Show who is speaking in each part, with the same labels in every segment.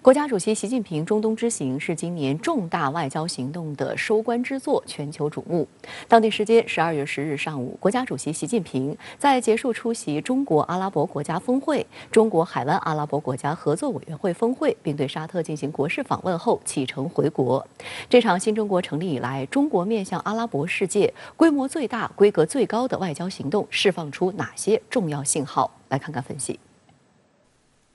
Speaker 1: 国家主席习近平中东之行是今年重大外交行动的收官之作，全球瞩目。当地时间12月10日上午，国家主席习近平在结束出席中国阿拉伯国家峰会、中国海湾阿拉伯国家合作委员会峰会，并对沙特进行国事访问后启程回国。这场新中国成立以来，中国面向阿拉伯世界规模最大、规格最高的外交行动释放出哪些重要信号？来看看分析。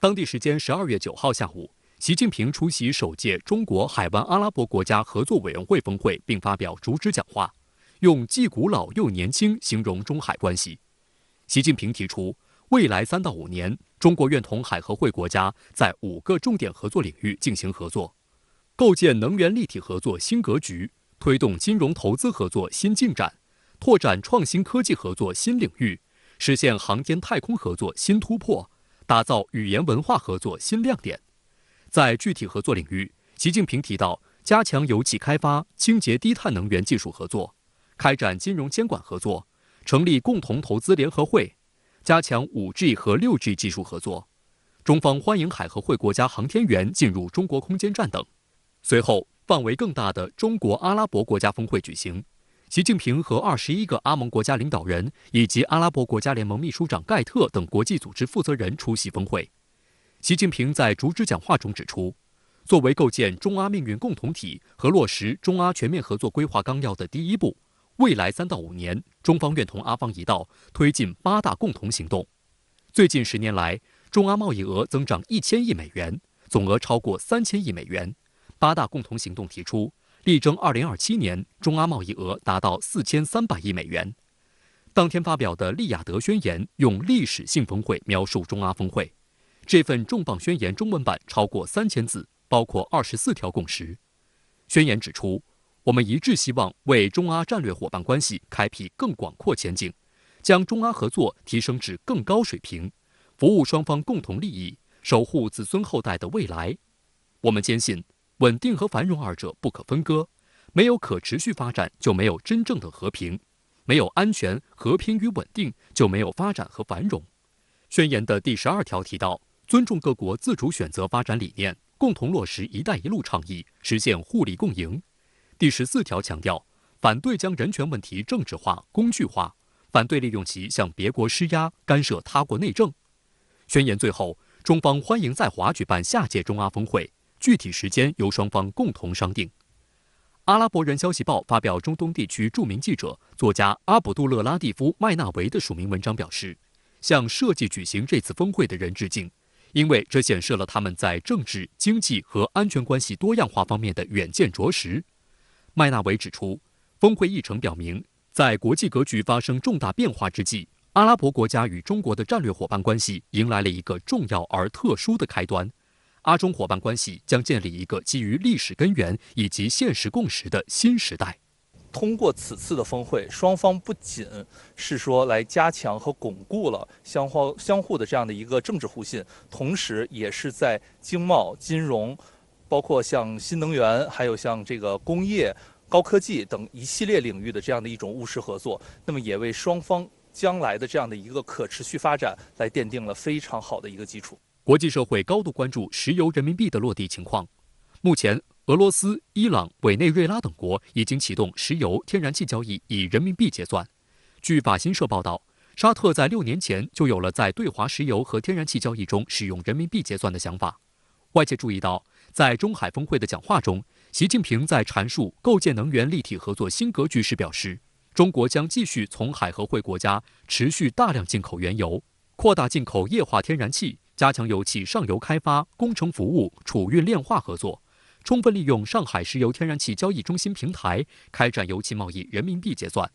Speaker 2: 当地时间12月9号下午，习近平出席首届中国海湾阿拉伯国家合作委员会峰会，并发表主旨讲话，用既古老又年轻形容中海关系。习近平提出，未来3到5年，中国愿同海合会国家在5个重点合作领域进行合作，构建能源立体合作新格局，推动金融投资合作新进展，拓展创新科技合作新领域，实现航天太空合作新突破，打造语言文化合作新亮点。在具体合作领域，习近平提到加强油气开发、清洁低碳能源技术合作，开展金融监管合作，成立共同投资联合会，加强 5G 和 6G 技术合作。中方欢迎海合会国家航天员进入中国空间站等。随后，范围更大的中国阿拉伯国家峰会举行，习近平和21个阿盟国家领导人以及阿拉伯国家联盟秘书长盖特等国际组织负责人出席峰会。习近平在主旨讲话中指出，作为构建中阿命运共同体和落实中阿全面合作规划纲要的第一步，未来3到5年，中方愿同阿方一道推进8大共同行动。最近10年来，中阿贸易额增长1000亿美元，总额超过3000亿美元。8大共同行动提出，力争2027年中阿贸易额达到4300亿美元。当天发表的利雅得宣言用历史性峰会描述中阿峰会。这份重磅宣言中文版超过3000字，包括24条共识。宣言指出，我们一致希望为中阿战略伙伴关系开辟更广阔前景，将中阿合作提升至更高水平，服务双方共同利益，守护子孙后代的未来。我们坚信，稳定和繁荣二者不可分割，没有可持续发展就没有真正的和平，没有安全、和平与稳定就没有发展和繁荣。宣言的第12条提到，尊重各国自主选择发展理念，共同落实“一带一路”倡议，实现互利共赢。第14条强调，反对将人权问题政治化、工具化，反对利用其向别国施压、干涉他国内政。宣言最后，中方欢迎在华举办下届中阿峰会，具体时间由双方共同商定。阿拉伯人消息报发表中东地区著名记者、作家阿卜杜勒拉蒂夫·麦纳维的署名文章表示，向设计举行这次峰会的人致敬，因为这显示了他们在政治、经济和安全关系多样化方面的远见卓识。麦纳维指出，峰会议程表明，在国际格局发生重大变化之际，阿拉伯国家与中国的战略伙伴关系迎来了一个重要而特殊的开端。阿中伙伴关系将建立一个基于历史根源以及现实共识的新时代。
Speaker 3: 通过此次的峰会，双方不仅是说来加强和巩固了相互的这样的一个政治互信，同时也是在经贸、金融，包括像新能源，还有像这个工业、高科技等一系列领域的这样的一种务实合作，那么也为双方将来的这样的一个可持续发展来奠定了非常好的一个基础。
Speaker 2: 国际社会高度关注石油人民币的落地情况。目前，俄罗斯、伊朗、委内瑞拉等国已经启动石油、天然气交易以人民币结算。据法新社报道，沙特在6年前就有了在对华石油和天然气交易中使用人民币结算的想法。外界注意到，在中海峰会的讲话中，习近平在阐述构建能源立体合作新格局时表示，中国将继续从海合会国家持续大量进口原油，扩大进口液化天然气，加强油气上游开发、工程服务、储运炼化合作，充分利用上海石油天然气交易中心平台，开展油气贸易人民币结算。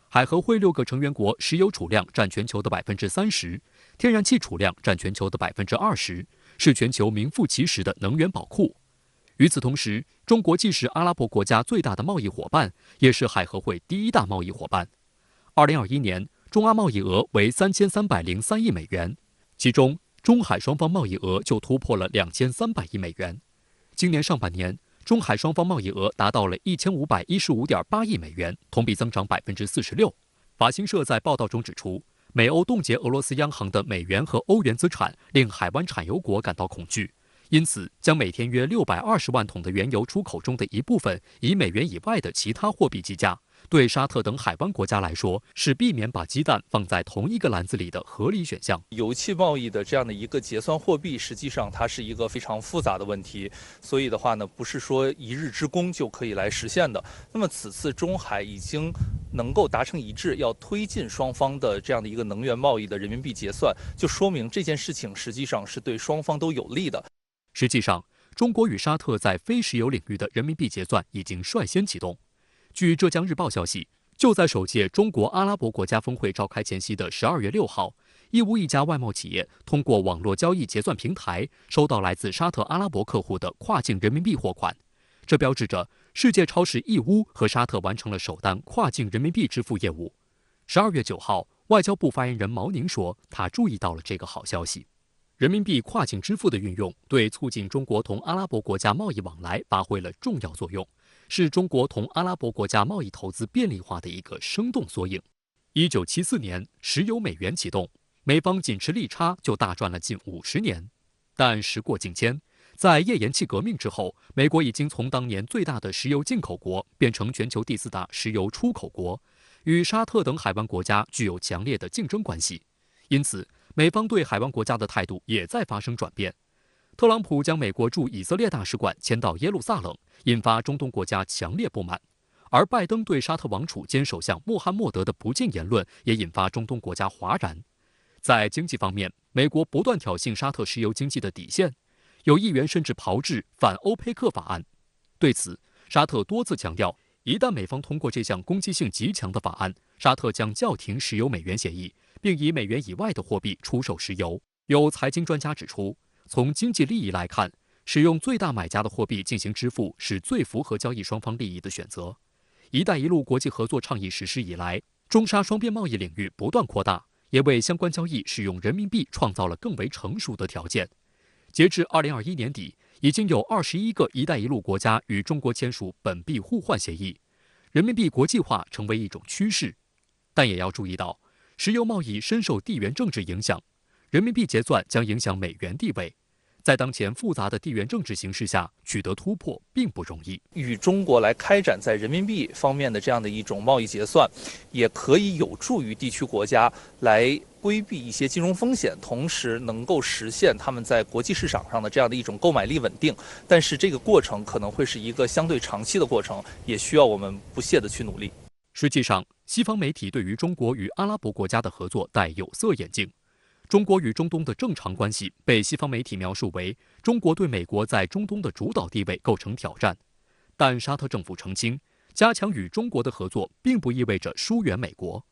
Speaker 2: 海合会6个成员国石油储量占全球的30%，天然气储量占全球的20%，是全球名副其实的能源宝库。与此同时，中国既是阿拉伯国家最大的贸易伙伴，也是海合会第1大贸易伙伴。2021年，中阿贸易额为3303亿美元，其中中海双方贸易额就突破了2300亿美元。今年上半年，中海双方贸易额达到了1515.8亿美元，同比增长46%。法新社在报道中指出，美欧冻结俄罗斯央行的美元和欧元资产，令海湾产油国感到恐惧，因此将每天约620万桶的原油出口中的一部分以美元以外的其他货币计价，对沙特等海湾国家来说是避免把鸡蛋放在同一个篮子里的合理选项。
Speaker 3: 油气贸易的这样的一个结算货币，实际上它是一个非常复杂的问题，所以的话呢，不是说一日之功就可以来实现的。那么此次中海已经能够达成一致，要推进双方的这样的一个能源贸易的人民币结算，就说明这件事情实际上是对双方都有利的。
Speaker 2: 实际上，中国与沙特在非石油领域的人民币结算已经率先启动。据浙江日报消息，就在首届中国阿拉伯国家峰会召开前夕的12月6号，义乌一家外贸企业通过网络交易结算平台收到来自沙特阿拉伯客户的跨境人民币货款，这标志着世界超市义乌和沙特完成了首单跨境人民币支付业务。12月9号，外交部发言人毛宁说，他注意到了这个好消息。人民币跨境支付的运用，对促进中国同阿拉伯国家贸易往来发挥了重要作用，是中国同阿拉伯国家贸易投资便利化的一个生动缩影。1974年，石油美元启动，美方仅持利差就大赚了近50年。但时过境迁，在页岩气革命之后，美国已经从当年最大的石油进口国变成全球第4大石油出口国，与沙特等海湾国家具有强烈的竞争关系。因此，美方对海湾国家的态度也在发生转变。特朗普将美国驻以色列大使馆迁到耶路撒冷，引发中东国家强烈不满；而拜登对沙特王储兼首相穆罕默德的不敬言论也引发中东国家哗然。在经济方面，美国不断挑衅沙特石油经济的底线，有议员甚至炮制反欧佩克法案。对此，沙特多次强调，一旦美方通过这项攻击性极强的法案，沙特将叫停石油美元协议，并以美元以外的货币出售石油。有财经专家指出，从经济利益来看，使用最大买家的货币进行支付是最符合交易双方利益的选择。“一带一路”国际合作倡议实施以来，中沙双边贸易领域不断扩大，也为相关交易使用人民币创造了更为成熟的条件。截至2021年底，已经有21个“一带一路”国家与中国签署本币互换协议，人民币国际化成为一种趋势。但也要注意到，石油贸易深受地缘政治影响，人民币结算将影响美元地位。在当前复杂的地缘政治形势下，取得突破并不容易。
Speaker 3: 与中国来开展在人民币方面的这样的一种贸易结算，也可以有助于地区国家来规避一些金融风险，同时能够实现他们在国际市场上的这样的一种购买力稳定。但是这个过程可能会是一个相对长期的过程，也需要我们不懈地去努力。
Speaker 2: 实际上，西方媒体对于中国与阿拉伯国家的合作戴有色眼镜。中国与中东的正常关系被西方媒体描述为中国对美国在中东的主导地位构成挑战，但沙特政府澄清，加强与中国的合作并不意味着疏远美国。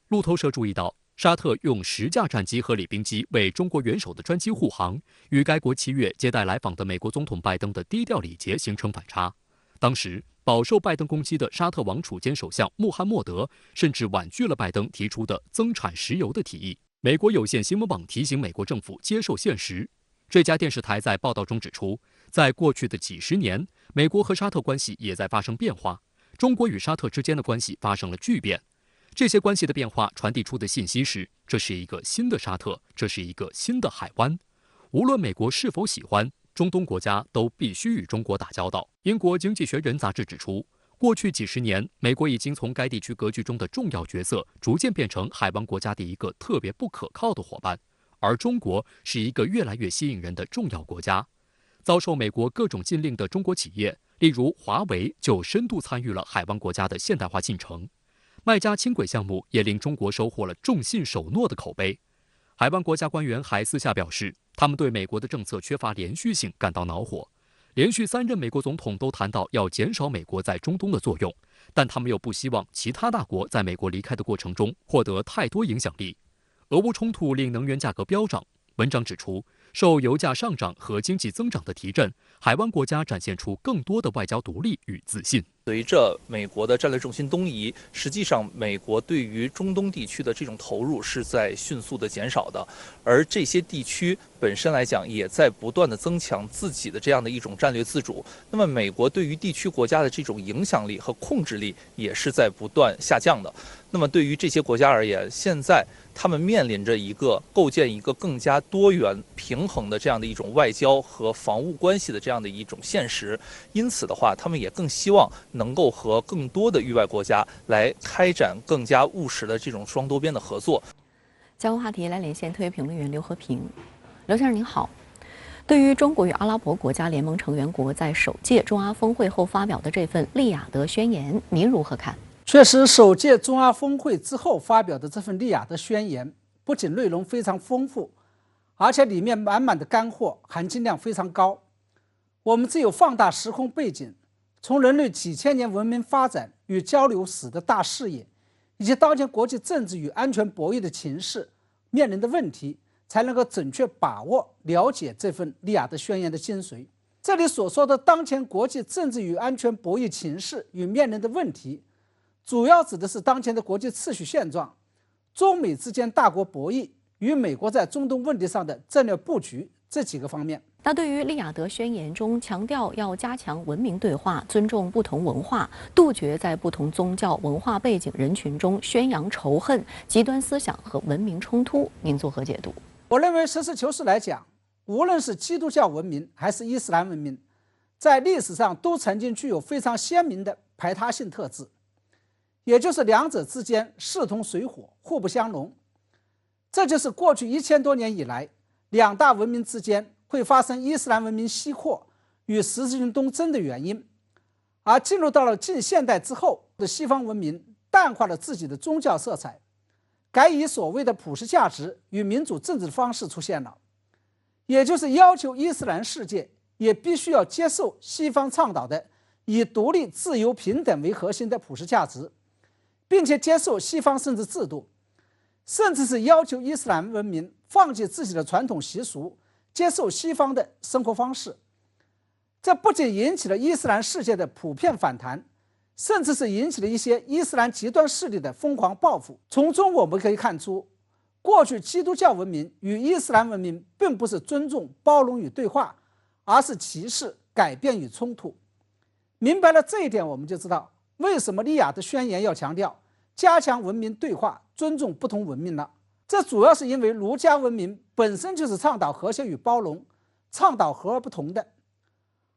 Speaker 2: 路透社注意到，沙特用10架战机和礼宾机为中国元首的专机护航，与该国7月接待来访的美国总统拜登的低调礼节形成反差。当时，饱受拜登攻击的沙特王储兼首相穆罕默德甚至婉拒了拜登提出的增产石油的提议。美国有线新闻网提醒美国政府接受现实。这家电视台在报道中指出，在过去的几十年，美国和沙特关系也在发生变化，中国与沙特之间的关系发生了巨变。这些关系的变化传递出的信息是，这是一个新的沙特，这是一个新的海湾。无论美国是否喜欢，中东国家都必须与中国打交道。英国《经济学人》杂志指出，过去几十年，美国已经从该地区格局中的重要角色，逐渐变成海湾国家的一个特别不可靠的伙伴，而中国是一个越来越吸引人的重要国家。遭受美国各种禁令的中国企业，例如华为，就深度参与了海湾国家的现代化进程。麦加轻轨项目也令中国收获了重信守诺的口碑。海湾国家官员还私下表示，他们对美国的政策缺乏连续性感到恼火。连续3任美国总统都谈到要减少美国在中东的作用，但他们又不希望其他大国在美国离开的过程中获得太多影响力。俄乌冲突令能源价格飙涨。文章指出，受油价上涨和经济增长的提振，海湾国家展现出更多的外交独立与自信。
Speaker 3: 随着美国的战略重心东移，实际上美国对于中东地区的这种投入是在迅速的减少的，而这些地区本身来讲也在不断的增强自己的这样的一种战略自主。那么美国对于地区国家的这种影响力和控制力也是在不断下降的。那么对于这些国家而言，现在他们面临着构建一个更加多元平衡的这样的一种外交和防务关系的这样的一种现实。因此的话，他们也更希望能够和更多的域外国家来开展更加务实的这种双多边的合作。
Speaker 1: 相关话题来连线特约评论员刘和平。刘先生您好，对于中国与阿拉伯国家联盟成员国在首届中阿峰会后发表的这份利雅得宣言，您如何看？
Speaker 4: 确实，首届中阿峰会之后发表的这份利雅得宣言，不仅内容非常丰富，而且里面满满的干货，含金量非常高。我们只有放大时空背景，从人类几千年文明发展与交流史的大视野，以及当前国际政治与安全博弈的情势面临的问题，才能够准确把握了解这份利雅得宣言的精髓。这里所说的当前国际政治与安全博弈情势与面临的问题，主要指的是当前的国际秩序现状、中美之间大国博弈与美国在中东问题上的战略布局这几个方面。
Speaker 1: 那对于利雅得宣言中强调要加强文明对话、尊重不同文化、杜绝在不同宗教文化背景人群中宣扬仇恨、极端思想和文明冲突，您作何解读？
Speaker 4: 我认为实事求是来讲，无论是基督教文明还是伊斯兰文明，在历史上都曾经具有非常鲜明的排他性特质，也就是两者之间势同水火，互不相容。这就是过去1000多年以来，两大文明之间会发生伊斯兰文明西扩与十字军东征的原因。而进入到了近现代之后的西方文明，淡化了自己的宗教色彩，改以所谓的普世价值与民主政治的方式出现了，也就是要求伊斯兰世界也必须要接受西方倡导的以独立、自由、平等为核心的普世价值，并且接受西方政治制度，甚至是要求伊斯兰文明放弃自己的传统习俗，接受西方的生活方式。这不仅引起了伊斯兰世界的普遍反弹，甚至是引起了一些伊斯兰极端势力的疯狂报复。从中我们可以看出，过去基督教文明与伊斯兰文明并不是尊重、包容与对话，而是歧视、改变与冲突。明白了这一点，我们就知道为什么利雅得宣言要强调加强文明对话、尊重不同文明了。这主要是因为儒家文明本身就是倡导和谐与包容，倡导和而不同的。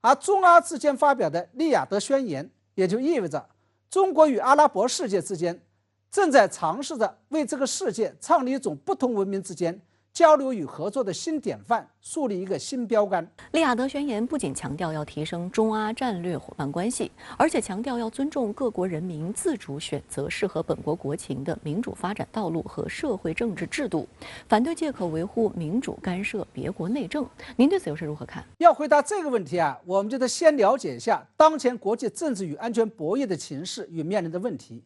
Speaker 4: 而中阿之间发表的利雅得宣言，也就意味着中国与阿拉伯世界之间正在尝试着为这个世界创立一种不同文明之间交流与合作的新典范，树立一个新标杆。
Speaker 1: 利雅得宣言不仅强调要提升中阿战略伙伴关系，而且强调要尊重各国人民自主选择适合本国国情的民主发展道路和社会政治制度，反对借口维护民主干涉别国内政。您对此又是如何看？
Speaker 4: 要回答这个问题啊，我们就得先了解一下当前国际政治与安全博弈的情势与面临的问题，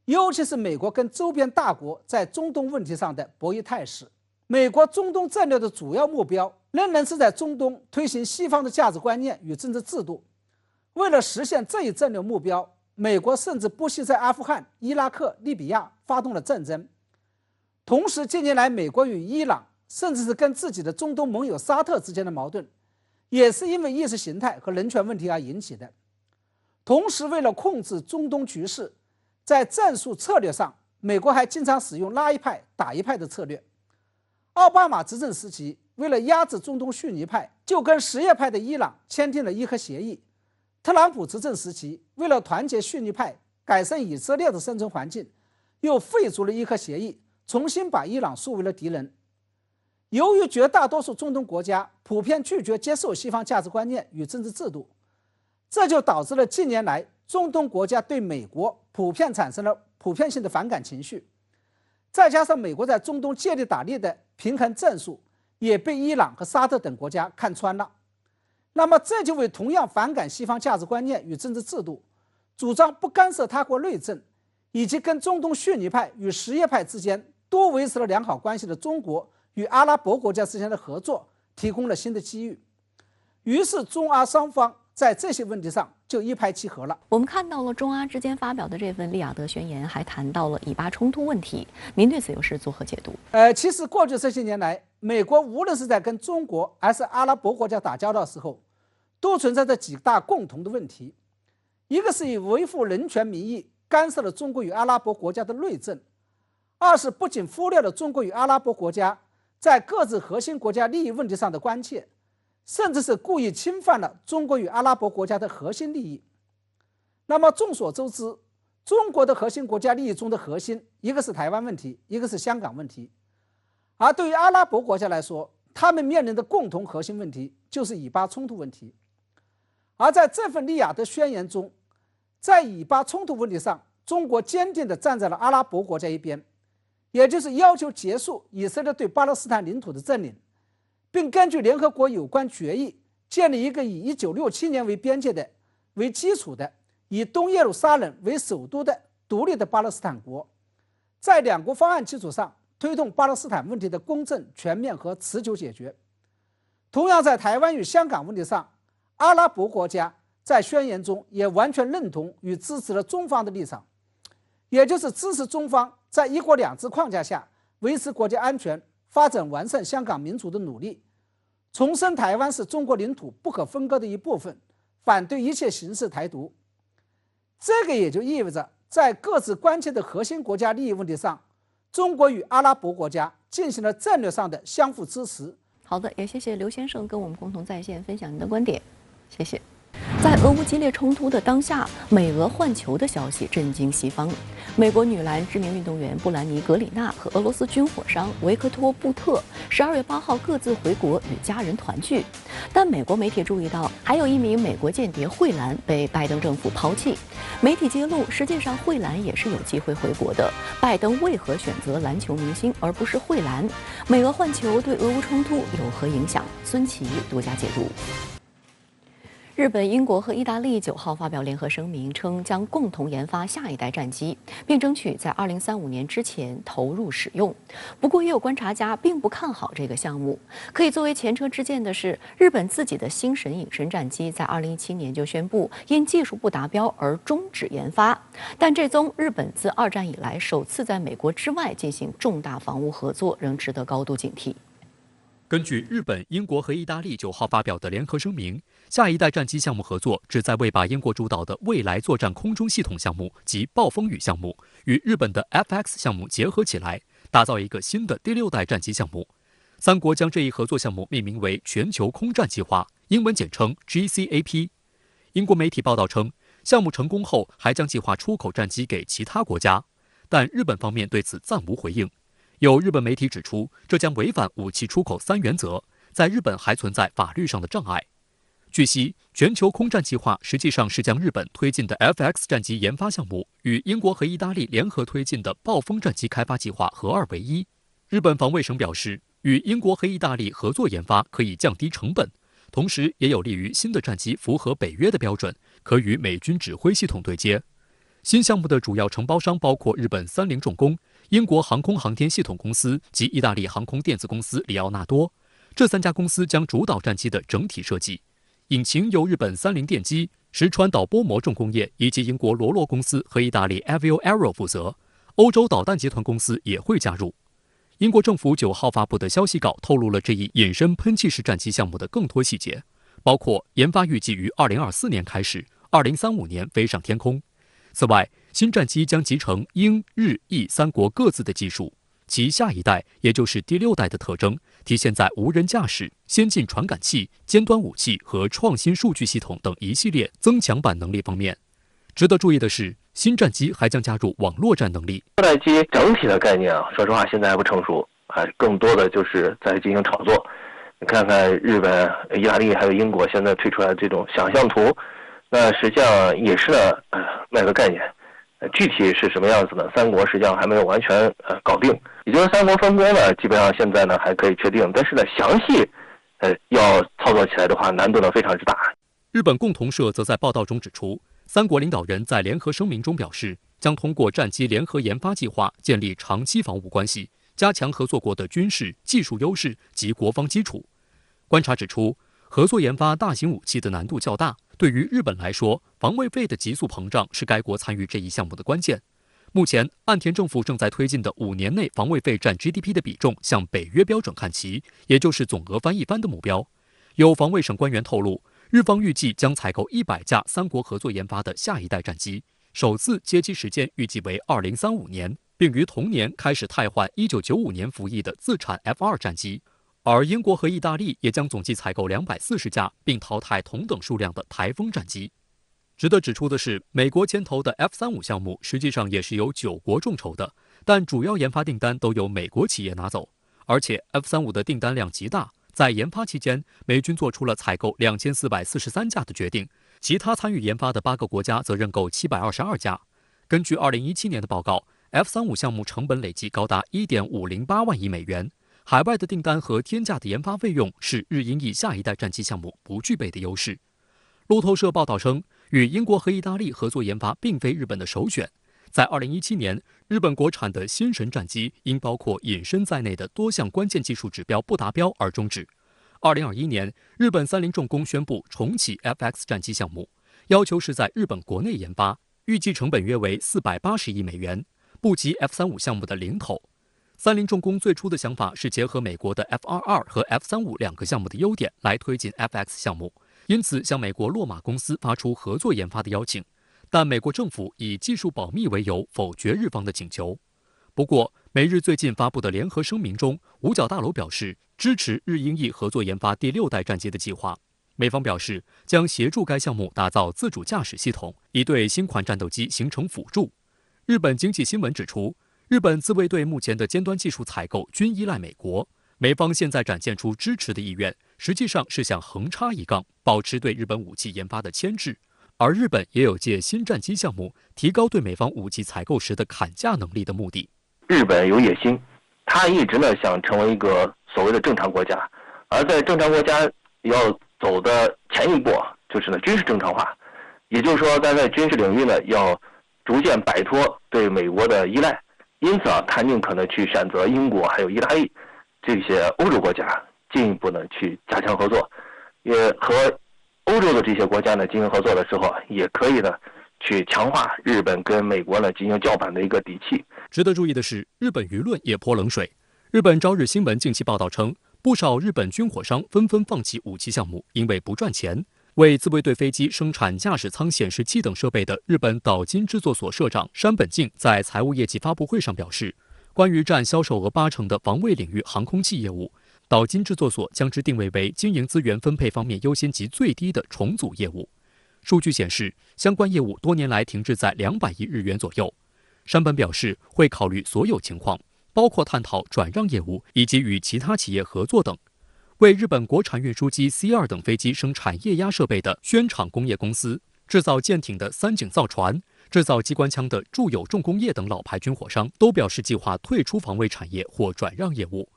Speaker 4: 尤其是美国跟周边大国在中东问题上的博弈态势。美国中东战略的主要目标仍然是在中东推行西方的价值观念与政治制度。为了实现这一战略目标，美国甚至不惜在阿富汗、伊拉克、利比亚发动了战争。同时，近年来美国与伊朗，甚至是跟自己的中东盟友沙特之间的矛盾，也是因为意识形态和人权问题而引起的。同时，为了控制中东局势，在战术策略上，美国还经常使用拉一派打一派的策略。奥巴马执政时期，为了压制中东逊尼派，就跟什叶派的伊朗签订了伊核协议。特朗普执政时期，为了团结逊尼派，改善以色列的生存环境，又废除了伊核协议，重新把伊朗树为了敌人。由于绝大多数中东国家普遍拒绝接受西方价值观念与政治制度，这就导致了近年来中东国家对美国普遍产生了普遍性的反感情绪。再加上美国在中东借力打力的平衡战术也被伊朗和沙特等国家看穿了，那么这就为同样反感西方价值观念与政治制度，主张不干涉他国内政，以及跟中东逊尼派与什叶派之间多维持了良好关系的中国与阿拉伯国家之间的合作提供了新的机遇。于是中阿双方在这些问题上就一拍即合了。
Speaker 1: 我们看到了中阿之间发表的这份利雅得宣言，还谈到了以巴冲突问题。您对此又是作何解读？
Speaker 4: 其实过去这些年来，美国无论是在跟中国还是阿拉伯国家打交道的时候，都存在着几大共同的问题。一个是以维护人权名义干涉了中国与阿拉伯国家的内政；二是不仅忽略了中国与阿拉伯国家在各自核心国家利益问题上的关切，甚至是故意侵犯了中国与阿拉伯国家的核心利益。那么众所周知，中国的核心国家利益中的核心，一个是台湾问题，一个是香港问题。而对于阿拉伯国家来说，他们面临的共同核心问题就是以巴冲突问题。而在这份利雅得宣言中，在以巴冲突问题上，中国坚定地站在了阿拉伯国家一边，也就是要求结束以色列对巴勒斯坦领土的占领，并根据联合国有关决议建立一个以1967年为边界的为基础的以东耶路撒冷为首都的独立的巴勒斯坦国，在两国方案基础上推动巴勒斯坦问题的公正、全面和持久解决。同样在台湾与香港问题上，阿拉伯国家在宣言中也完全认同与支持了中方的立场，也就是支持中方在一国两制框架下维持国家安全、发展完善香港民主的努力，重申台湾是中国领土不可分割的一部分，反对一切形式台独。这个也就意味着，在各自关切的核心国家利益问题上，中国与阿拉伯国家进行了战略上的相互支持。
Speaker 1: 好的，也谢谢刘先生跟我们共同在线分享您的观点，谢谢。在俄乌激烈冲突的当下，美俄换球的消息震惊西方。美国女篮知名运动员布兰妮·格里纳和俄罗斯军火商维克托·布特12月8号各自回国与家人团聚。但美国媒体注意到，还有一名美国间谍惠兰被拜登政府抛弃。媒体揭露，实际上惠兰也是有机会回国的。拜登为何选择篮球明星而不是惠兰？美俄换球对俄乌冲突有何影响？孙琦独家解读。日本、英国和意大利9号发表联合声明，称将共同研发下一代战机，并争取在2035年之前投入使用。不过，也有观察家并不看好这个项目。可以作为前车之鉴的是，日本自己的星神隐身战机在2017年就宣布因技术不达标而终止研发。但这宗日本自2战以来首次在美国之外进行重大防务合作，仍值得高度警惕。
Speaker 2: 根据日本、英国和意大利9号发表的联合声明，下一代战机项目合作旨在为把英国主导的未来作战空中系统项目及暴风雨项目与日本的 FX 项目结合起来，打造一个新的第6代战机项目。三国将这一合作项目命名为全球空战计划，英文简称 GCAP。英国媒体报道称，项目成功后还将计划出口战机给其他国家，但日本方面对此暂无回应。有日本媒体指出，这将违反武器出口3原则，在日本还存在法律上的障碍。据悉，全球空战计划实际上是将日本推进的 FX 战机研发项目与英国和意大利联合推进的暴风战机开发计划合二为一。日本防卫省表示，与英国和意大利合作研发可以降低成本，同时也有利于新的战机符合北约的标准，可与美军指挥系统对接。新项目的主要承包商包括日本30重工、英国航空航天系统公司及意大利航空电子公司里奥纳多。这3家公司将主导战机的整体设计，引擎由日本30电机、石川岛波摩重工业以及英国罗洛公司和意大利 Avio Aero 负责。欧洲导弹集团公司也会加入。英国政府9号发布的消息稿透露了这一隐身喷气式战机项目的更多细节，包括研发预计于2024年开始，2035年飞上天空。此外，新战机将集成英、日、意3国各自的技术，其下一代，也就是第6代的特征体现在无人驾驶、先进传感器、尖端武器和创新数据系统等一系列增强版能力方面。值得注意的是，新战机还将加入网络战能力。
Speaker 5: 这代机整体的概念说实话现在还不成熟，更多的就是在进行炒作。你看看日本、意大利还有英国现在推出来这种想象图，那实际上也是那个概念。具体是什么样子呢？三国实际上还没有完全搞定，也就是三国分工呢，基本上现在呢还可以确定，但是呢详细要操作起来的话，难度呢非常之大。
Speaker 2: 日本共同社则在报道中指出，三国领导人在联合声明中表示，将通过战机联合研发计划建立长期防务关系，加强合作国的军事、技术优势及国防基础。观察指出，合作研发大型武器的难度较大。对于日本来说，防卫费的急速膨胀是该国参与这一项目的关键。目前，岸田政府正在推进的5年内防卫费占 GDP 的比重向北约标准看齐，也就是总额翻一番的目标。有防卫省官员透露，日方预计将采购100架3国合作研发的下一代战机，首次接机时间预计为2035年，并于同年开始汰换1995年服役的自产 F2 战机。而英国和意大利也将总计采购240架，并淘汰同等数量的台风战机。值得指出的是，美国牵头的 F-35项目实际上也是由9国众筹的，但主要研发订单都由美国企业拿走，而且 F-35的订单量极大。在研发期间，美军做出了采购2443架的决定，其他参与研发的8个国家则认购722架。根据2017年的报告， F-35项目成本累计高达1.508万亿美元。海外的订单和天价的研发费用是日英意下一代战机项目不具备的优势。路透社报道称，与英国和意大利合作研发并非日本的首选。在2017年，日本国产的新神战机因包括隐身在内的多项关键技术指标不达标而终止。2021年，日本三菱重工宣布重启 FX 战机项目，要求是在日本国内研发，预计成本约为480亿美元，不及 F-35项目的零头。三菱重工最初的想法是结合美国的 F-22和 F-35两个项目的优点来推进 FX 项目，因此向美国洛马公司发出合作研发的邀请，但美国政府以技术保密为由否决日方的请求。不过，美日最近发布的联合声明中，五角大楼表示支持日英意合作研发第6代战机的计划。美方表示将协助该项目打造自主驾驶系统，以对新款战斗机形成辅助。日本经济新闻指出，日本自卫队目前的尖端技术采购均依赖美国，美方现在展现出支持的意愿，实际上是想横插一杠，保持对日本武器研发的牵制。而日本也有借新战机项目提高对美方武器采购时的砍价能力的目的。
Speaker 5: 日本有野心，他一直呢想成为一个所谓的正常国家，而在正常国家要走的前一步就是呢军事正常化，也就是说在军事领域呢要逐渐摆脱对美国的依赖。因此他宁可呢去选择英国还有意大利这些欧洲国家，进一步呢去加强合作，也和欧洲的这些国家呢进行合作的时候，也可以呢去强化日本跟美国呢进行叫板的一个底气。
Speaker 2: 值得注意的是，日本舆论也泼冷水。日本朝日新闻近期报道称，不少日本军火商纷纷放弃武器项目，因为不赚钱。为自卫队飞机生产驾驶舱显示器等设备的日本岛津制作所社长山本敬在财务业绩发布会上表示，关于占销售额80%的防卫领域航空器业务，岛津制作所将之定位为经营资源分配方面优先级最低的重组业务。数据显示，相关业务多年来停滞在200亿日元左右。山本表示会考虑所有情况，包括探讨转让业务以及与其他企业合作等。为日本国产运输机 C2 等飞机生产液压设备的宣厂工业公司，制造舰艇的三井造船，制造机关枪的住友重工业等老牌军火商都表示计划退出防卫产业或转让业务。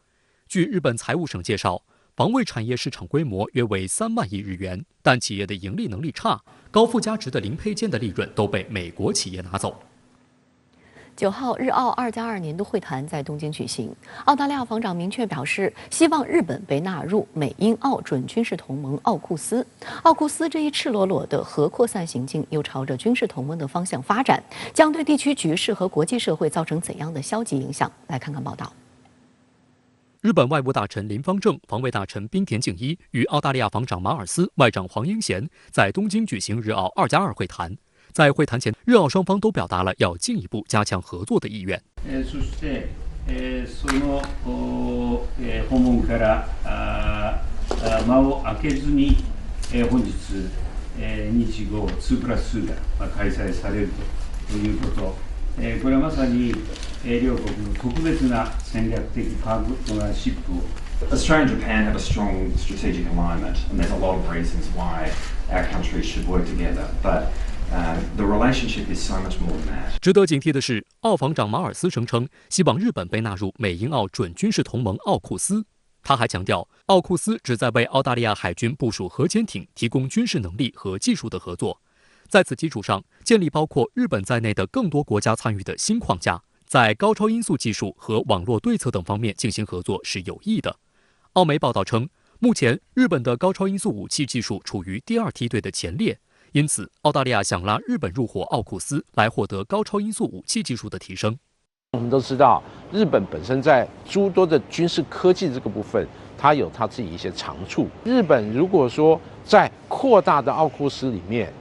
Speaker 2: 据日本财务省介绍，防卫产业市场规模约为3万亿日元，但企业的盈利能力差，高附加值的零配件的利润都被美国企业拿走。
Speaker 1: 9号，日澳2+2年度会谈在东京举行。澳大利亚防长明确表示，希望日本被纳入美英澳准军事同盟奥库斯。奥库斯这一赤裸裸的核扩散行径，又朝着军事同盟的方向发展，将对地区局势和国际社会造成怎样的消极影响？来看看报道。
Speaker 2: 日本外务大臣林方正、防卫大臣滨田敬一与澳大利亚防长马尔斯、外长黄英贤在东京举行日澳2+2会談。在会谈前，日澳双方都表达了要进一步加強合作的意願。
Speaker 6: そして、その訪問から間を空けずに、本日、日豪2+2が開催されるということ、これはまさに両国の特別な戦略的パートナーシップを。
Speaker 7: Australia and Japan have a strong strategic alignment, and there's a lot of reasons why our countries should work together. But,the relationship is so much more than that.
Speaker 2: 值得警惕的是，澳防长马尔斯声称希望日本被纳入美英澳准军事同盟奥库斯。他还强调，奥库斯旨在为澳大利亚海军部署核潜艇提供军事能力和技术的合作。在此基础上，建立包括日本在内的更多国家参与的新框架，在高超音速技术和网络对策等方面进行合作是有益的。澳媒报道称，目前，日本的高超音速武器技术处于第2梯队的前列，因此，澳大利亚想拉日本入伙奥库斯，来获得高超音速武器技术的提升。
Speaker 8: 我们都知道，日本本身在诸多的军事科技这个部分，它有它自己一些长处。日本如果说在扩大的奥库斯里面，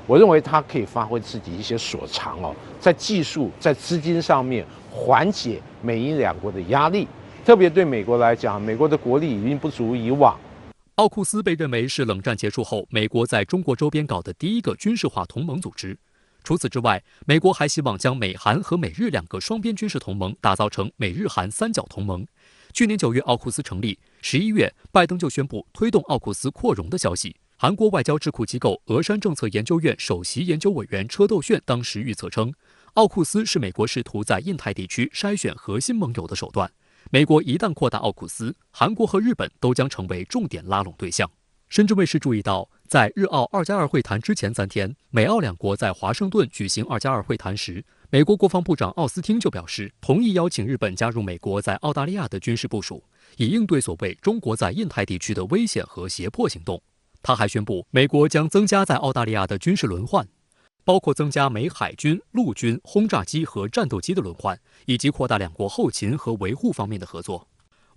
Speaker 8: 我认为它可以发挥自己一些所长哦，在技术、在资金上面缓解美英两国的压力。特别对美国来讲，美国的国力已经不足以往。
Speaker 2: 奥库斯被认为是冷战结束后美国在中国周边搞的第一个军事化同盟组织。除此之外，美国还希望将美韩和美日2个双边军事同盟打造成美日韩3角同盟。去年9月，奥库斯成立；11月，拜登就宣布推动奥库斯扩容的消息。韩国外交智库机构峨山政策研究院首席研究委员车斗炫当时预测称，奥库斯是美国试图在印太地区筛选核心盟友的手段。美国一旦扩大奥库斯，韩国和日本都将成为重点拉拢对象。深圳卫视注意到，在日澳2+2会谈之前3天，美澳2国在华盛顿举行2+2会谈时，美国国防部长奥斯汀就表示，同意邀请日本加入美国在澳大利亚的军事部署，以应对所谓中国在印太地区的危险和胁迫行动。他还宣布，美国将增加在澳大利亚的军事轮换，包括增加美海军、陆军、轰炸机和战斗机的轮换，以及扩大2国后勤和维护方面的合作。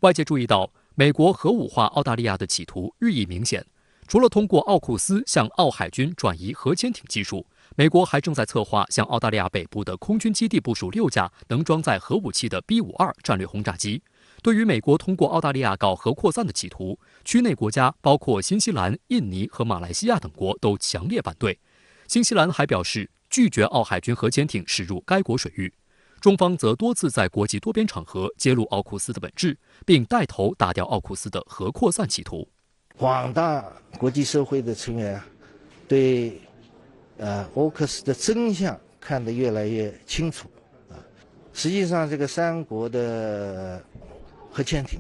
Speaker 2: 外界注意到，美国核武化澳大利亚的企图日益明显。除了通过奥库斯向澳海军转移核潜艇技术，美国还正在策划向澳大利亚北部的空军基地部署6架能装载核武器的 B-52战略轰炸机。对于美国通过澳大利亚搞核扩散的企图，区内国家包括新西兰、印尼和马来西亚等国都强烈反对。新西兰还表示拒绝澳海军核潜艇驶入该国水域。中方则多次在国际多边场合揭露奥库斯的本质，并带头打掉奥库斯的核扩散企图。
Speaker 9: 广大国际社会的成员对奥克斯的真相看得越来越清楚实际上这个3国的核潜艇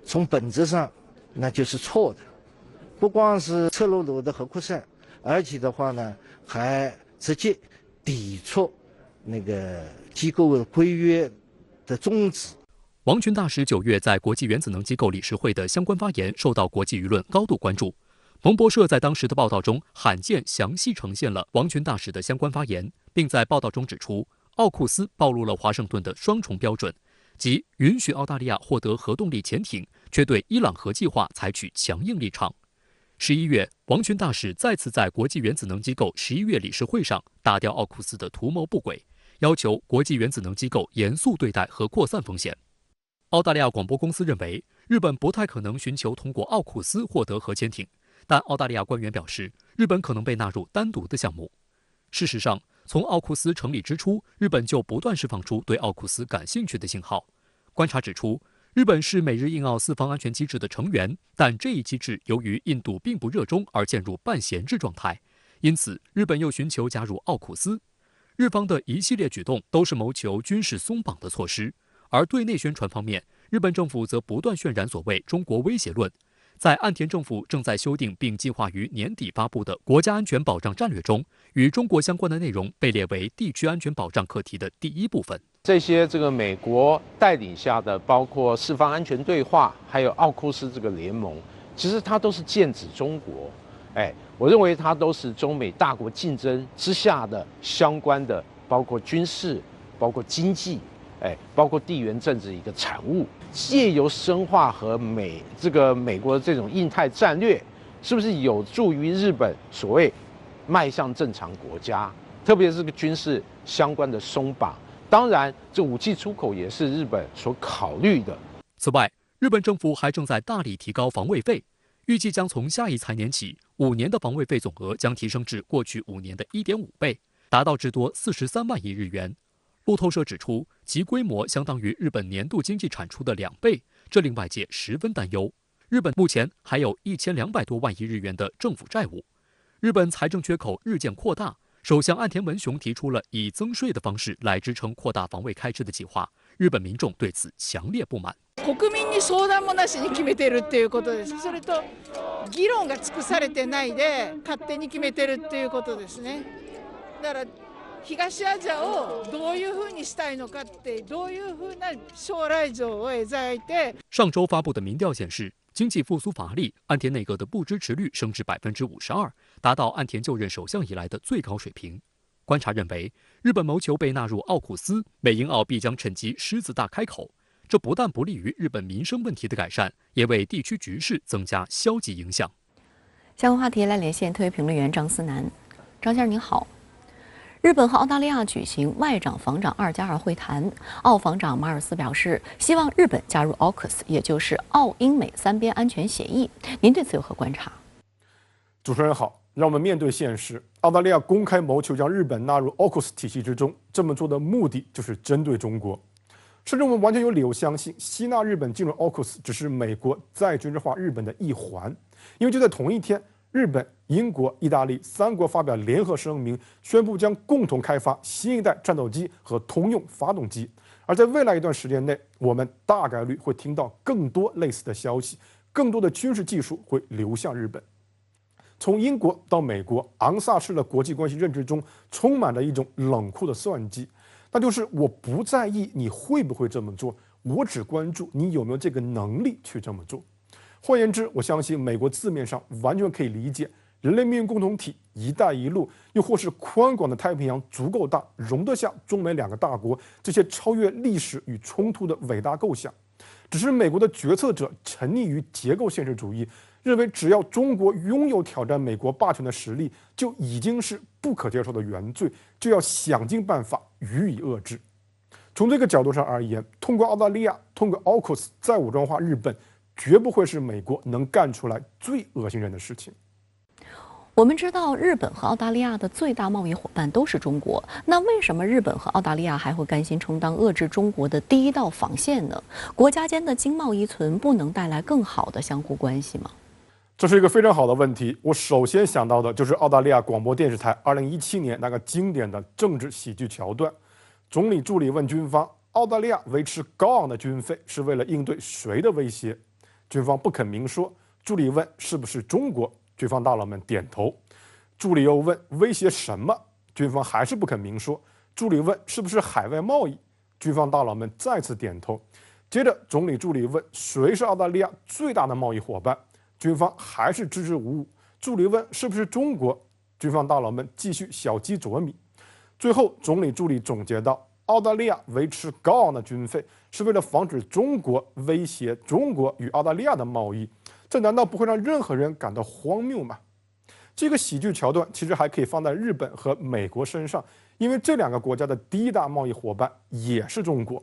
Speaker 9: 从本质上那就是错的，不光是赤裸裸的核扩散，而且的话呢还直接抵触那个机构的规约的宗旨。
Speaker 2: 王群大使9月在国际原子能机构理事会的相关发言受到国际舆论高度关注。彭博社在当时的报道中罕见详细呈现了王群大使的相关发言，并在报道中指出，奥库斯暴露了华盛顿的双重标准，即允许澳大利亚获得核动力潜艇，却对伊朗核计划采取强硬立场。11月，王群大使再次在国际原子能机构11月理事会上打掉奥库斯的图谋不轨，要求国际原子能机构严肃对待核扩散风险。澳大利亚广播公司认为，日本不太可能寻求通过奥库斯获得核潜艇，但澳大利亚官员表示，日本可能被纳入单独的项目。事实上，从奥库斯成立之初，日本就不断释放出对奥库斯感兴趣的信号。观察指出，日本是美日印澳4方安全机制的成员，但这一机制由于印度并不热衷而陷入半闲置状态，因此日本又寻求加入奥库斯。日方的一系列举动都是谋求军事松绑的措施。而对内宣传方面，日本政府则不断渲染所谓中国威胁论。在岸田政府正在修订并计划于年底发布的国家安全保障战略中，与中国相关的内容被列为地区安全保障课题的第1部分。
Speaker 8: 这些美国带领下的，包括4方安全对话，还有奥库斯这个联盟，其实它都是剑指中国。我认为它都是中美大国竞争之下的相关的，包括军事，包括经济。包括地缘政治一个产物，借由深化和美国的这种印太战略，是不是有助于日本所谓迈向正常国家？特别是这个军事相关的松绑，当然这武器出口也是日本所考虑的。
Speaker 2: 此外，日本政府还正在大力提高防卫费，预计将从下一财年起，5年的防卫费总额将提升至过去5年的1.5倍，达到至多43万亿日元。路透社指出，其规模相当于日本年度经济产出的2倍，这令外界十分担忧。日本目前还有1200多万亿日元的政府债务，日本财政缺口日渐扩大。首相岸田文雄提出了以增税的方式来支撑扩大防卫开支的计划，日本民众对此強烈不滿。
Speaker 10: 国民に相談もなしに決めてるっていうことです。それと議論が尽くされてないで勝手に決めてるっていうことですね。だから東アジアをどういうふうにしたいのかって、どういうふうな将来像を描いて。
Speaker 2: 上周发布的民调显示，经济复苏乏力，岸田内阁的不支持率升至52%，达到岸田就任首相以来的最高水平。观察认为，日本谋求被纳入奥库斯，美英澳必将趁机狮子大开口。这不但不利于日本民生问题的改善，也为地区局势增加消极影响。
Speaker 1: 相关话题来连线特约评论员张思南。张先生您好。日本和澳大利亚举行外长防长2+2会谈，澳防长马尔斯表示，希望日本加入 AUKUS， 也就是澳英美三边安全协议。您对此有何观察？
Speaker 11: 主持人好，让我们面对现实。澳大利亚公开谋求将日本纳入 AUKUS 体系之中，这么做的目的就是针对中国。甚至我们完全有理由相信，吸纳日本进入 AUKUS 只是美国再军事化日本的一环，因为就在同一天，日本、英国、意大利3国发表联合声明，宣布将共同开发新一代战斗机和通用发动机。而在未来一段时间内，我们大概率会听到更多类似的消息，更多的军事技术会流向日本。从英国到美国，昂萨式的国际关系认知中充满了一种冷酷的算计，那就是我不在意你会不会这么做，我只关注你有没有这个能力去这么做。换言之，我相信美国字面上完全可以理解人类命运共同体、一带一路，又或是宽广的太平洋足够大，容得下中美2个大国这些超越历史与冲突的伟大构想。只是美国的决策者沉溺于结构现实主义，认为只要中国拥有挑战美国霸权的实力，就已经是不可接受的原罪，就要想尽办法予以遏制。从这个角度上而言，通过澳大利亚、通过 AUKUS 再武装化日本，绝不会是美国能干出来最恶心人的事情。
Speaker 1: 我们知道，日本和澳大利亚的最大贸易伙伴都是中国，那为什么日本和澳大利亚还会甘心充当遏制中国的第一道防线呢？国家间的经贸依存不能带来更好的相互关系吗？
Speaker 11: 这是一个非常好的问题。我首先想到的就是澳大利亚广播电视台2017年那个经典的政治喜剧桥段。总理助理问军方，澳大利亚维持高昂的军费是为了应对谁的威胁？军方不肯明说。助理问是不是中国？军方大佬们点头。助理又问威胁什么？军方还是不肯明说。助理问是不是海外贸易？军方大佬们再次点头。接着总理助理问谁是澳大利亚最大的贸易伙伴？军方还是支支吾吾。助理问是不是中国？军方大佬们继续小鸡啄米。最后总理助理总结到，澳大利亚维持高昂的军费是为了防止中国威胁中国与澳大利亚的贸易，这难道不会让任何人感到荒谬吗？这个喜剧桥段其实还可以放在日本和美国身上，因为这2个国家的第一大贸易伙伴也是中国，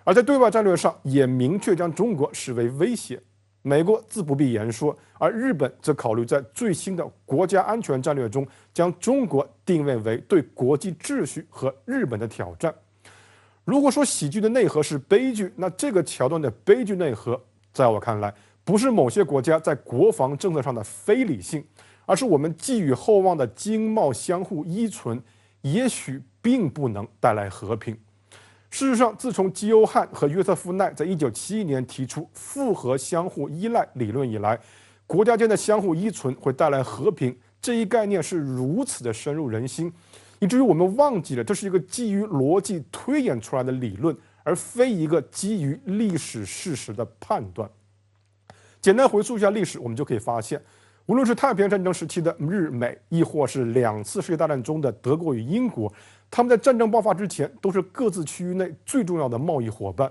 Speaker 11: 而在对外战略上也明确将中国视为威胁。美国自不必言说，而日本则考虑在最新的国家安全战略中将中国定位为对国际秩序和日本的挑战。如果说喜剧的内核是悲剧，那这个桥段的悲剧内核，在我看来，不是某些国家在国防政策上的非理性，而是我们寄予厚望的经贸相互依存，也许并不能带来和平。事实上，自从基欧汉和约瑟夫奈在1971年提出复合相互依赖理论以来，国家间的相互依存会带来和平这一概念是如此的深入人心，以至于我们忘记了这是一个基于逻辑推演出来的理论，而非一个基于历史事实的判断。简单回溯一下历史，我们就可以发现，无论是太平洋战争时期的日美，亦或是2次世界大战中的德国与英国，他们在战争爆发之前都是各自区域内最重要的贸易伙伴。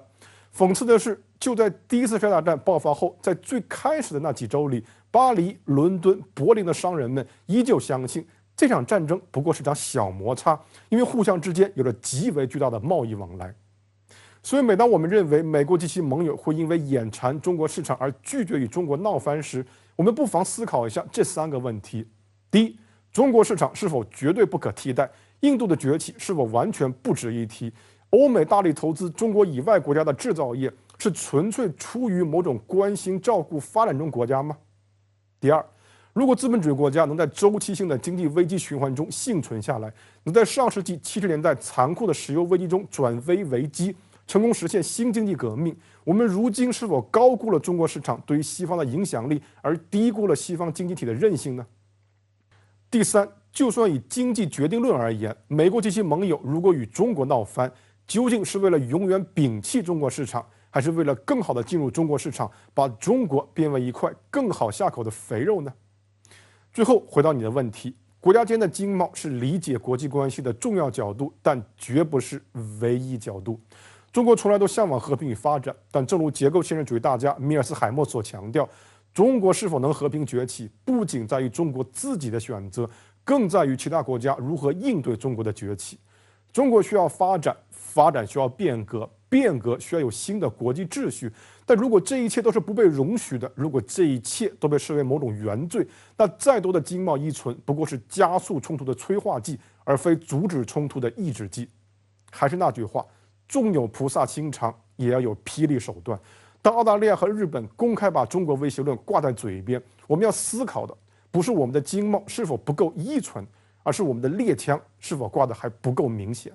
Speaker 11: 讽刺的是，就在第1次世界大战爆发后，在最开始的那几周里，巴黎、伦敦、柏林的商人们依旧相信这场战争不过是场小摩擦，因为互相之间有着极为巨大的贸易往来。所以每当我们认为美国及其盟友会因为眼馋中国市场而拒绝与中国闹翻时，我们不妨思考一下这3个问题：第一，中国市场是否绝对不可替代？印度的崛起是否完全不值一提？欧美大力投资中国以外国家的制造业，是纯粹出于某种关心照顾发展中国家吗？第二，如果资本主义国家能在周期性的经济危机循环中幸存下来，能在上世纪70年代残酷的石油危机中转危为机，成功实现新经济革命，我们如今是否高估了中国市场对于西方的影响力，而低估了西方经济体的韧性呢？第三，就算以经济决定论而言，美国及其盟友如果与中国闹翻，究竟是为了永远摒弃中国市场，还是为了更好地进入中国市场，把中国变为一块更好下口的肥肉呢？最后回到你的问题，国家间的经贸是理解国际关系的重要角度，但绝不是唯一角度。中国从来都向往和平与发展，但正如结构现实主义大家米尔斯海默所强调，中国是否能和平崛起，不仅在于中国自己的选择，更在于其他国家如何应对中国的崛起。中国需要发展，发展需要变革，变革需要有新的国际秩序。但如果这一切都是不被容许的，如果这一切都被视为某种原罪，那再多的经贸依存不过是加速冲突的催化剂，而非阻止冲突的抑制剂。还是那句话，纵有菩萨心肠，也要有霹雳手段。当澳大利亚和日本公开把中国威胁论挂在嘴边，我们要思考的不是我们的经贸是否不够依存，而是我们的猎枪是否挂得还不够明显。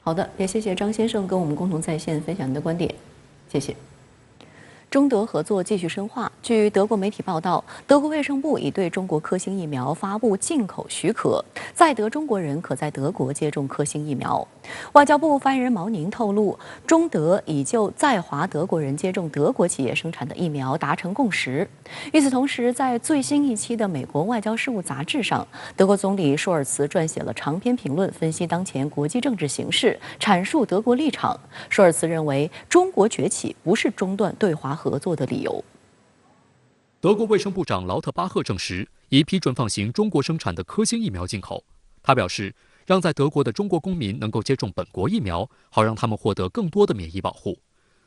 Speaker 1: 好的，也谢谢张先生跟我们共同在线分享您的观点，谢谢。中德合作继续深化。据德国媒体报道，德国卫生部已对中国科兴疫苗发布进口许可，在德中国人可在德国接种科兴疫苗。外交部发言人毛宁透露，中德已就在华德国人接种德国企业生产的疫苗达成共识。与此同时，在最新一期的美国外交事务杂志上，德国总理舒尔茨撰写了长篇评论，分析当前国际政治形势，阐述德国立场。舒尔茨认为，中国崛起不是中断对华合作的理由。
Speaker 2: 德国卫生部长劳特巴赫证实，已批准放行中国生产的科兴疫苗进口。他表示，让在德国的中国公民能够接种本国疫苗，好让他们获得更多的免疫保护。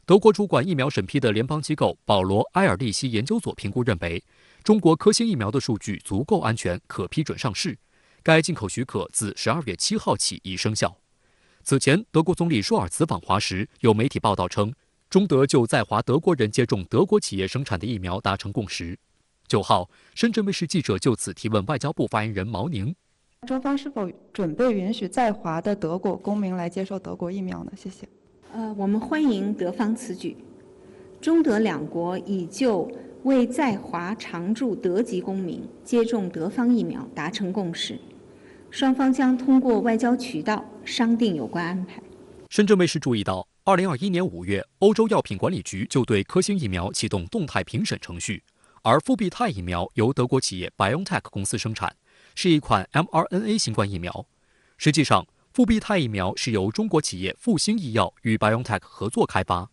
Speaker 2: 德国主管疫苗审批的联邦机构保罗·埃尔利希研究所评估认为，中国科兴疫苗的数据足够安全，可批准上市。该进口许可自12月7号起已生效。此前，德国总理舒尔茨访华时，有媒体报道称，中德就在华德国人接种德国企业生产的疫苗达成共识。9号，深圳卫视记者就此提问外交部发言人毛宁：
Speaker 12: 中方是否准备允许在华的德国公民来接受德国疫苗呢？谢谢。
Speaker 13: 我们欢迎德方此举。中德两国已就为在华常驻德籍公民接种德方疫苗达成共识，双方将通过外交渠道商定有关安排。
Speaker 2: 深圳卫视注意到，2021年5月，欧洲药品管理局就对科兴疫苗启动动态评审程序，而复必泰疫苗由德国企业 BioNTech 公司生产，是一款 mRNA 新冠疫苗。实际上，复必泰疫苗是由中国企业复星医药与 BioNTech 合作开发。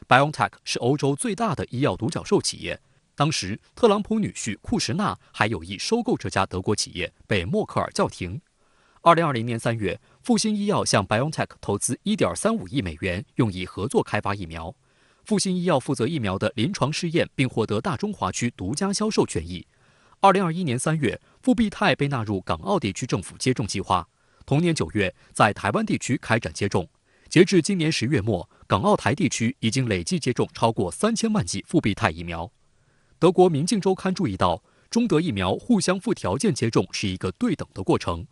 Speaker 2: BioNTech 是欧洲最大的医药独角兽企业，当时特朗普女婿库什纳还有意收购这家德国企业，被默克尔叫停。2020年3月，复星医药向 BioNTech 投资1.35亿美元，用以合作开发疫苗。复星医药负责疫苗的临床试验，并获得大中华区独家销售权益。2021年3月，复必泰被纳入港澳地区政府接种计划。同年9月，在台湾地区开展接种。截至今年10月末，港澳台地区已经累计接种超过3000万剂复必泰疫苗。德国《明镜周刊》注意到，中德疫苗互相附条件接种是一个对等的过程。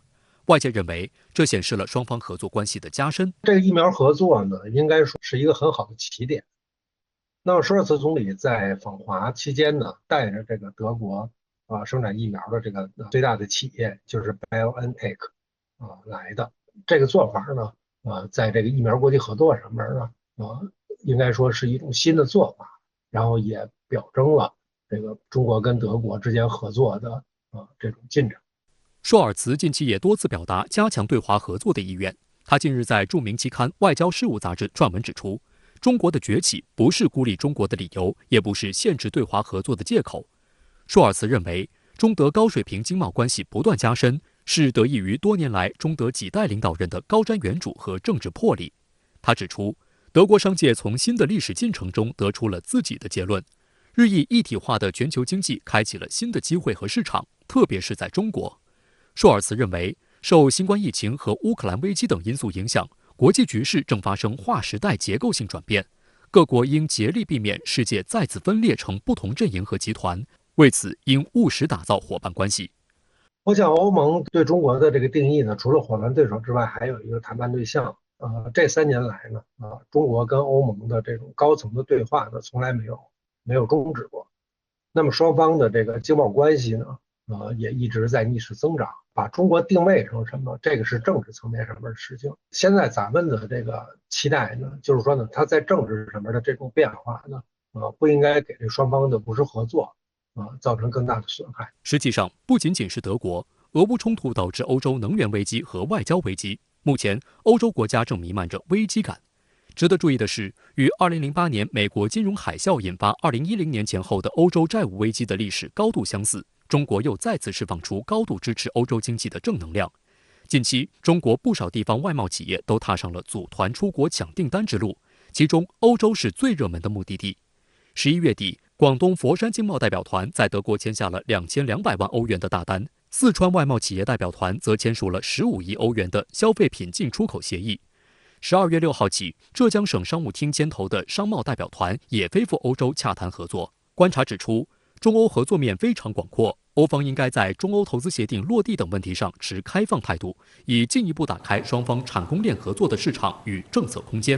Speaker 2: 外界认为，这显示了双方合作关系的加深。
Speaker 14: 这个疫苗合作呢，应该说是一个很好的起点。那么，舒尔茨总理在访华期间呢，带着这个德国生产疫苗的这个最大的企业就是 BioNTech 来的。这个做法呢，在这个疫苗国际合作上面呢，应该说是一种新的做法，然后也表征了这个中国跟德国之间合作的这种进展。
Speaker 2: 舒尔茨近期也多次表达加强对华合作的意愿。他近日在著名期刊《外交事务》杂志撰文指出，中国的崛起不是孤立中国的理由，也不是限制对华合作的借口。舒尔茨认为，中德高水平经贸关系不断加深，是得益于多年来中德几代领导人的高瞻远瞩和政治魄力。他指出，德国商界从新的历史进程中得出了自己的结论：日益一体化的全球经济开启了新的机会和市场，特别是在中国。舒尔茨认为，受新冠疫情和乌克兰危机等因素影响，国际局势正发生划时代结构性转变，各国应竭力避免世界再次分裂成不同阵营和集团，为此应务实打造伙伴关系。
Speaker 14: 我想欧盟对中国的这个定义呢，除了伙伴对手之外，还有一个谈判对象。这3年来呢，中国跟欧盟的这种高层的对话呢，从来没有终止过。那么双方的这个经贸关系呢，也一直在逆势增长。把中国定位成什么，这个是政治层面上面的事情。现在咱们的这个期待呢，就是说呢，它在政治上面的这种变化呢，不应该给这双方的不是合作造成更大的损害。
Speaker 2: 实际上，不仅仅是德国，俄乌冲突导致欧洲能源危机和外交危机，目前欧洲国家正弥漫着危机感。值得注意的是，与2008年美国金融海啸引发2010年前后的欧洲债务危机的历史高度相似。中国又再次释放出高度支持欧洲经济的正能量。近期，中国不少地方外贸企业都踏上了组团出国抢订单之路，其中欧洲是最热门的目的地。11月底，广东佛山经贸代表团在德国签下了2200万欧元的大单，四川外贸企业代表团则签署了15亿欧元的消费品进出口协议。12月6号起，浙江省商务厅牵头的商贸代表团也飞赴欧洲洽谈合作。观察指出，中欧合作面非常广阔，欧方应该在中欧投资协定落地等问题上持开放态度，以进一步打开双方产供链合作的市场与政策空间。